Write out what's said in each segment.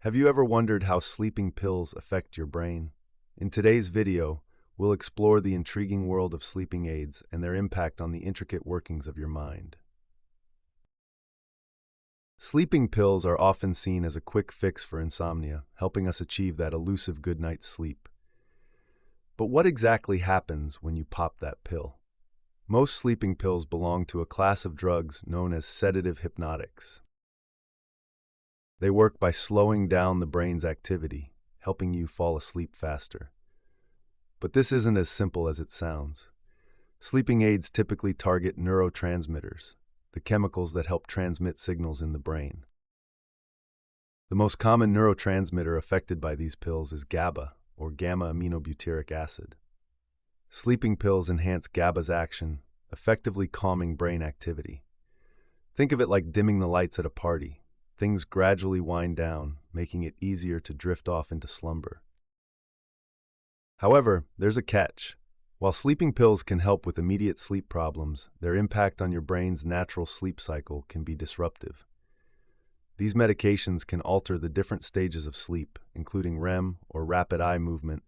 Have you ever wondered how sleeping pills affect your brain? In today's video, we'll explore the intriguing world of sleeping aids and their impact on the intricate workings of your mind. Sleeping pills are often seen as a quick fix for insomnia, helping us achieve that elusive good night's sleep. But what exactly happens when you pop that pill? Most sleeping pills belong to a class of drugs known as sedative hypnotics. They work by slowing down the brain's activity, helping you fall asleep faster. But this isn't as simple as it sounds. Sleeping aids typically target neurotransmitters, the chemicals that help transmit signals in the brain. The most common neurotransmitter affected by these pills is GABA, or gamma-aminobutyric acid. Sleeping pills enhance GABA's action, effectively calming brain activity. Think of it like dimming the lights at a party. Things gradually wind down, making it easier to drift off into slumber. However, there's a catch. While sleeping pills can help with immediate sleep problems, their impact on your brain's natural sleep cycle can be disruptive. These medications can alter the different stages of sleep, including REM, or rapid eye movement,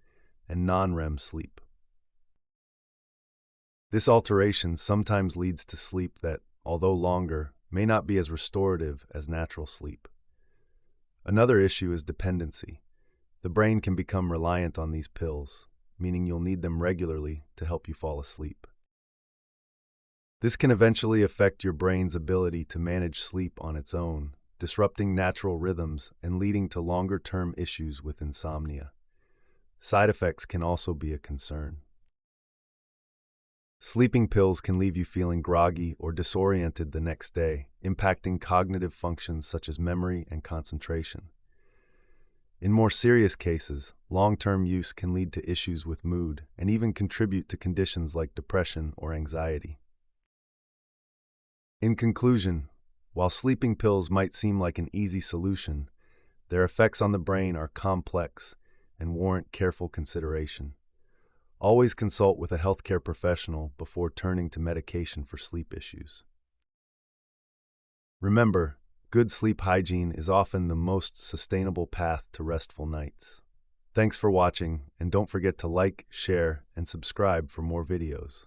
and non-REM sleep. This alteration sometimes leads to sleep that, although longer, may not be as restorative as natural sleep. Another issue is dependency. The brain can become reliant on these pills, meaning you'll need them regularly to help you fall asleep. This can eventually affect your brain's ability to manage sleep on its own, disrupting natural rhythms and leading to longer-term issues with insomnia. Side effects can also be a concern. Sleeping pills can leave you feeling groggy or disoriented the next day, impacting cognitive functions such as memory and concentration. In more serious cases, long-term use can lead to issues with mood and even contribute to conditions like depression or anxiety. In conclusion, while sleeping pills might seem like an easy solution, their effects on the brain are complex and warrant careful consideration. Always consult with a healthcare professional before turning to medication for sleep issues. Remember, good sleep hygiene is often the most sustainable path to restful nights. Thanks for watching, and don't forget to like, share, and subscribe for more videos.